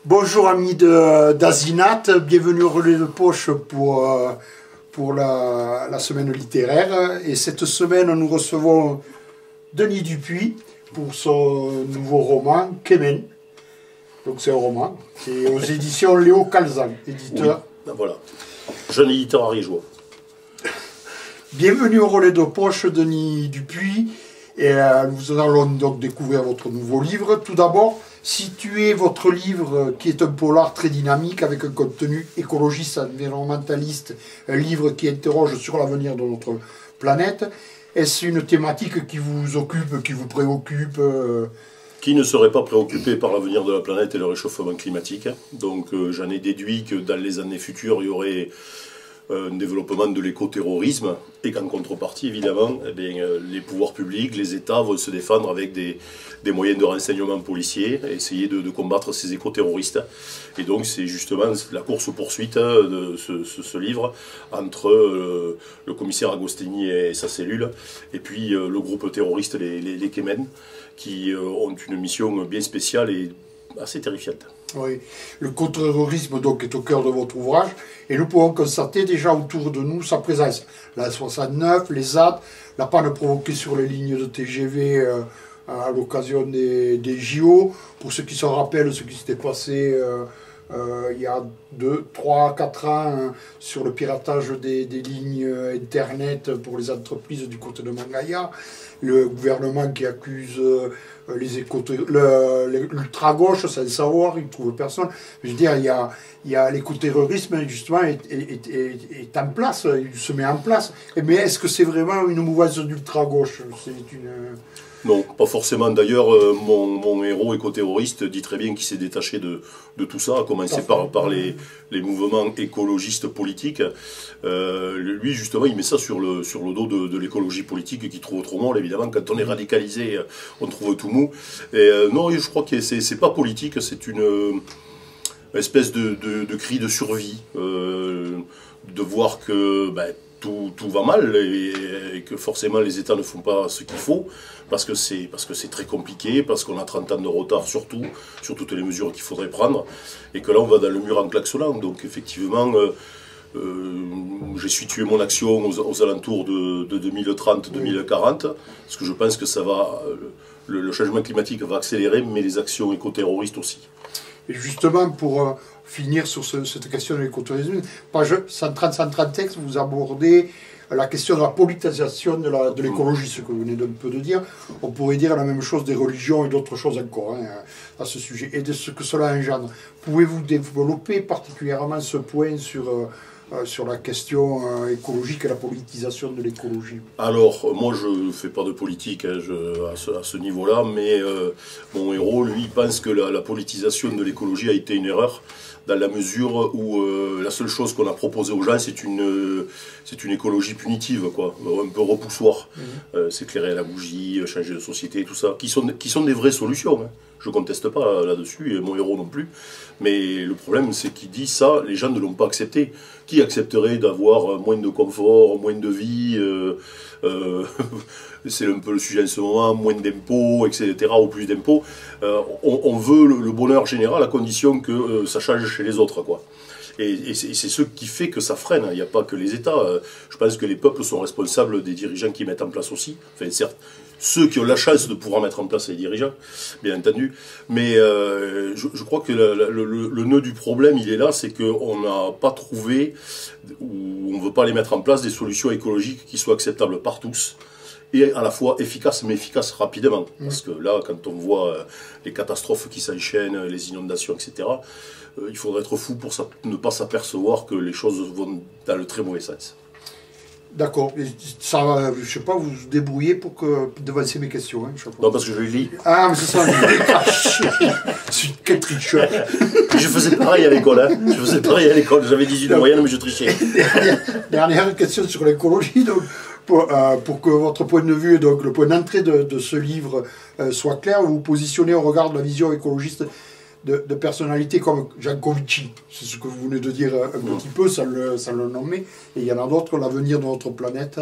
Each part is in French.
Bonjour amis d'Azinat, bienvenue au relais de poche pour la semaine littéraire. Et cette semaine, nous recevons Denis Dupuis pour son nouveau roman, Kémen. Donc c'est un roman, c'est aux éditions Léo Calzan, éditeur. Oui, ben voilà, jeune éditeur ariégeois. Bienvenue au relais de poche, Denis Dupuis. Et nous allons donc découvrir votre nouveau livre. Tout d'abord, situez votre livre qui est un polar très dynamique avec un contenu écologiste, environnementaliste, un livre qui interroge sur l'avenir de notre planète. Est-ce une thématique qui vous occupe, qui vous préoccupe Qui ne serait pas préoccupé par l'avenir de la planète et le réchauffement climatique. Donc j'en ai déduit que dans les années futures, il y aurait un développement de l'écoterrorisme et qu'en contrepartie, évidemment, eh bien, les pouvoirs publics, les États vont se défendre avec des moyens de renseignement policiers et essayer de combattre ces écoterroristes. Et donc c'est justement la course-poursuite de ce livre entre le commissaire Agostini et sa cellule et puis le groupe terroriste les Kémen qui ont une mission bien spéciale et assez terrifiante. Oui, le contre-terrorisme donc est au cœur de votre ouvrage et nous pouvons constater déjà autour de nous sa présence. La 69, les ZAD, la panne provoquée sur les lignes de TGV à l'occasion des JO. Pour ceux qui se rappellent ce qui s'était passé il y a 2, 3, 4 ans sur le piratage des lignes Internet pour les entreprises du côté de Mangaïa. Le gouvernement qui accuse l'ultra-gauche sans le savoir, il ne trouve personne. Je veux dire, il y a l'écoterrorisme, justement, est en place, il se met en place. Mais est-ce que c'est vraiment une mouvance d'ultra-gauche? Non, pas forcément. D'ailleurs, mon héros écoterroriste dit très bien qu'il s'est détaché de tout ça, à commencer par les mouvements écologistes politiques. Lui, justement, il met ça sur le dos de l'écologie politique qui trouve trop molle, évidemment. Quand on est radicalisé, on trouve tout mou. Et non, je crois que c'est pas politique, c'est une espèce de cri de survie, de voir que tout va mal et que forcément les États ne font pas ce qu'il faut parce que c'est très compliqué, parce qu'on a 30 ans de retard sur toutes les mesures qu'il faudrait prendre et que là on va dans le mur en klaxonnant. Donc effectivement j'ai situé mon action aux alentours de 2030-2040 parce que je pense que ça va le changement climatique va accélérer, mais les actions écoterroristes aussi. Et justement, pour finir sur cette question de l'écotourisme, page 130-136, vous abordez la question de la politisation de l'écologie, ce que vous venez d'un peu de dire. On pourrait dire la même chose des religions et d'autres choses encore à ce sujet, et de ce que cela engendre. Pouvez-vous développer particulièrement ce point sur la question écologique et la politisation de l'écologie? Alors, moi je ne fais pas de politique à ce niveau-là, mais mon héros, lui, pense que la politisation de l'écologie a été une erreur, dans la mesure où la seule chose qu'on a proposée aux gens, c'est une écologie punitive, quoi, un peu repoussoire. S'éclairer à la bougie, changer de société, tout ça, qui sont des vraies solutions. Hein. Je ne conteste pas là-dessus, et mon héros non plus. Mais le problème, c'est qu'il dit ça, les gens ne l'ont pas accepté. Qui accepterait d'avoir moins de confort, moins de vie c'est un peu le sujet en ce moment, moins d'impôts, etc., ou plus d'impôts. On veut le bonheur général à condition que ça change chez les autres, quoi. Et c'est ce qui fait que ça freine. Il n'y a pas que les États. Je pense que les peuples sont responsables des dirigeants qui mettent en place aussi. Enfin, certes, ceux qui ont la chance de pouvoir mettre en place les dirigeants, bien entendu. Mais je crois que le nœud du problème, il est là, c'est qu'on n'a pas trouvé, ou on ne veut pas les mettre en place, des solutions écologiques qui soient acceptables par tous. Et à la fois efficaces, mais efficaces rapidement. Parce que là, quand on voit les catastrophes qui s'enchaînent, les inondations, etc., il faudrait être fou pour ne pas s'apercevoir que les choses vont dans le très mauvais sens. D'accord. Ça, je ne sais pas, vous vous débrouillez pour devancer mes questions. Hein, non, parce que je les lis. Ah, mais c'est ça. Quel tricheur. Je faisais pareil à l'école. Hein. Je faisais pareil à l'école. J'avais 18 de moyenne, mais je trichais. Dernière question sur l'écologie. Donc, pour que votre point de vue, donc le point d'entrée de ce livre soit clair, vous vous positionnez au regard de la vision écologiste de personnalités comme Jancovici, c'est ce que vous venez de dire un petit peu, sans le nommer, et il y en a d'autres, l'avenir de notre planète,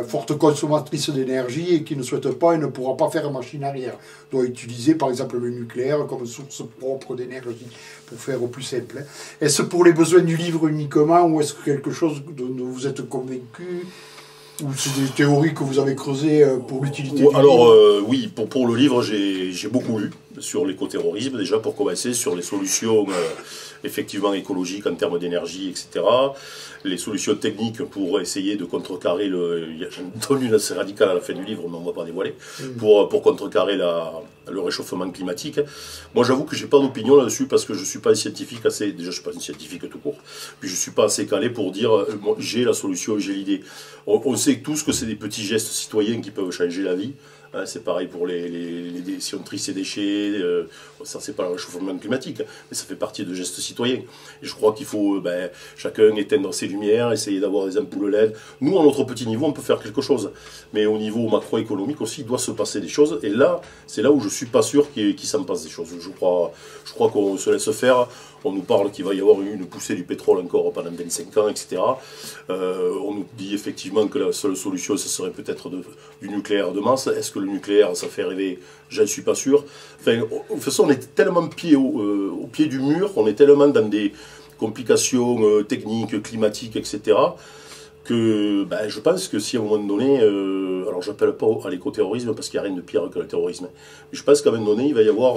forte consommatrice d'énergie et qui ne souhaite pas et ne pourra pas faire machine arrière, doit utiliser par exemple le nucléaire comme source propre d'énergie, pour faire au plus simple. Est-ce pour les besoins du livre uniquement, ou est-ce quelque chose dont vous êtes convaincu? Ou c'est des théories que vous avez creusées pour l'utilité du livre? Oui, pour le livre, j'ai beaucoup lu sur l'écoterrorisme, déjà pour commencer, sur les solutions effectivement écologiques en termes d'énergie, etc. Les solutions techniques pour essayer de contrecarrer j'en donne une assez radicale à la fin du livre, mais on ne va pas dévoiler, pour contrecarrer le réchauffement climatique. Moi, j'avoue que je n'ai pas d'opinion là-dessus parce que je ne suis pas un scientifique assez... Déjà, je ne suis pas un scientifique tout court. Puis, je ne suis pas assez calé pour dire j'ai la solution, j'ai l'idée. On sait tous que c'est des petits gestes citoyens qui peuvent changer la vie. Hein, c'est pareil pour si on trie ses déchets, ça c'est pas le réchauffement climatique, mais ça fait partie de gestes citoyens. Et je crois qu'il faut chacun éteindre ses lumières, essayer d'avoir des ampoules LED. Nous, à notre petit niveau, on peut faire quelque chose. Mais au niveau macroéconomique aussi, il doit se passer des choses. Et là, c'est là où je suis pas sûr qu'il s'en passe des choses. Je crois qu'on se laisse faire. On nous parle qu'il va y avoir une poussée du pétrole encore pendant 25 ans, etc. On nous dit effectivement que la seule solution, ce serait peut-être du nucléaire de masse. Est-ce que le nucléaire, ça fait rêver? J'en suis pas sûr. Enfin, de toute façon, on est tellement au pied du mur, on est tellement dans des complications techniques, climatiques, etc., que je pense que si à un moment donné, alors je n'appelle pas à l'écoterrorisme parce qu'il n'y a rien de pire que le terrorisme, mais je pense qu'à un moment donné, il va y avoir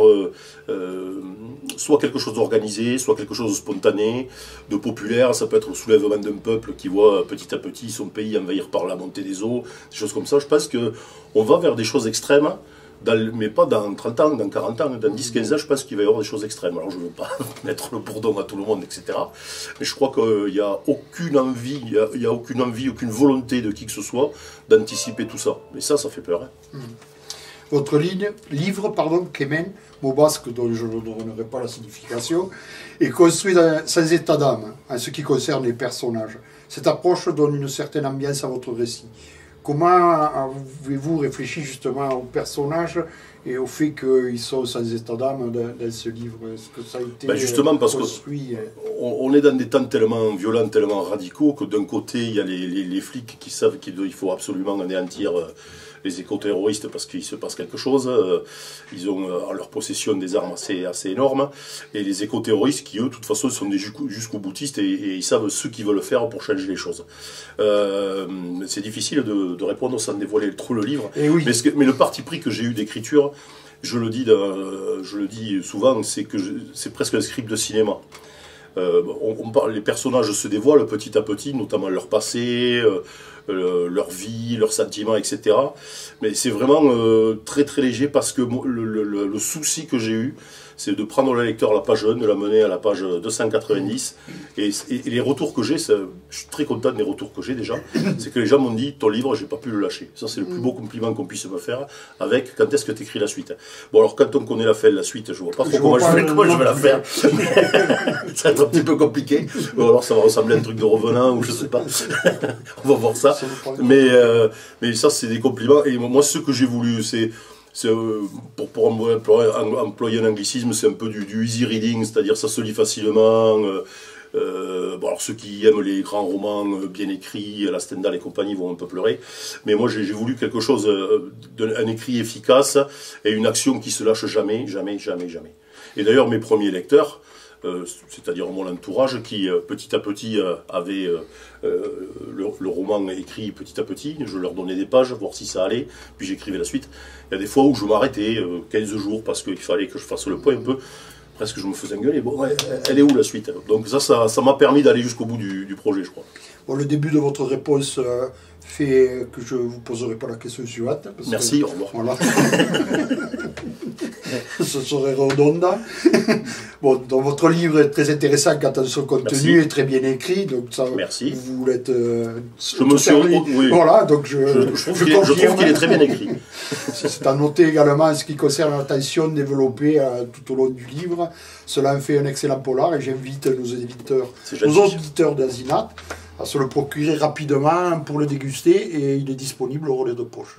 soit quelque chose d'organisé, soit quelque chose de spontané, de populaire. Ça peut être le soulèvement d'un peuple qui voit petit à petit son pays envahir par la montée des eaux, des choses comme ça. Je pense qu'on va vers des choses extrêmes, mais pas dans 30 ans, dans 40 ans, dans 10-15 ans, je pense qu'il va y avoir des choses extrêmes. Alors je ne veux pas mettre le bourdon à tout le monde, etc. Mais je crois qu'il n'y a aucune envie, aucune volonté de qui que ce soit d'anticiper tout ça. Mais ça fait peur. Hein. Votre livre, Kémen, mot basque dont je ne donnerai pas la signification, est construit sans état d'âme, en ce qui concerne les personnages. Cette approche donne une certaine ambiance à votre récit. Comment avez-vous réfléchi justement aux personnages et au fait qu'ils sont sans état d'âme dans ce livre? Est-ce que ça a été justement parce construit on est dans des temps tellement violents, tellement radicaux, que d'un côté, il y a les flics qui savent qu'il faut absolument anéantir les écoterroristes parce qu'il se passe quelque chose. Ils ont en leur possession des armes assez énormes. Et les écoterroristes qui, eux, de toute façon, sont des jusqu'au boutistes et ils savent ce qu'ils veulent faire pour changer les choses. C'est difficile de répondre sans dévoiler trop le livre. Oui. Mais le parti pris que j'ai eu d'écriture, je le dis souvent, c'est que c'est presque un script de cinéma. Les personnages se dévoilent petit à petit, notamment leur passé, leur vie, leurs sentiments, etc. Mais c'est vraiment très très léger parce que le souci que j'ai eu, c'est de prendre le lecteur à la page 1, de l'amener à la page 290. Et les retours que j'ai, je suis très content des retours que j'ai déjà, c'est que les gens m'ont dit, ton livre, j'ai pas pu le lâcher. Ça, c'est le plus beau compliment qu'on puisse me faire avec quand est-ce que tu écris la suite. Bon, alors quand on connaît la suite, je vois pas trop comment je vais la faire. Ça va être un petit peu compliqué. Ou alors ça va ressembler à un truc de Revenant, ou je sais pas. On va voir ça. Mais ça, c'est des compliments. Et moi, ce que j'ai voulu, c'est pour employer un anglicisme, c'est un peu du easy reading, c'est-à-dire ça se lit facilement. Alors ceux qui aiment les grands romans bien écrits, la Stendhal et compagnie vont un peu pleurer. Mais moi j'ai voulu quelque chose, un écrit efficace et une action qui se lâche jamais, jamais, jamais, jamais. Et d'ailleurs mes premiers lecteurs, c'est-à-dire mon entourage qui petit à petit avait le roman écrit petit à petit, je leur donnais des pages, voir si ça allait, puis j'écrivais la suite. Il y a des fois où je m'arrêtais 15 jours parce qu'il fallait que je fasse le point un peu, presque je me faisais engueuler, bon, elle est où la suite? Donc ça m'a permis d'aller jusqu'au bout du projet, je crois. Bon, le début de votre réponse fait que je ne vous poserai pas la question suivante. Merci, au revoir. Voilà. Ce serait redondant. Bon, donc votre livre est très intéressant quant à son contenu, est très bien écrit, donc ça, merci. Vous l'êtes. Je me suis. Oui. Voilà, donc je trouve qu'il est très bien écrit. C'est à noter également en ce qui concerne la tension développée tout au long du livre. Cela en fait un excellent polar et j'invite nos auditeurs d'Asinat à se le procurer rapidement pour le déguster et il est disponible au relais de poche.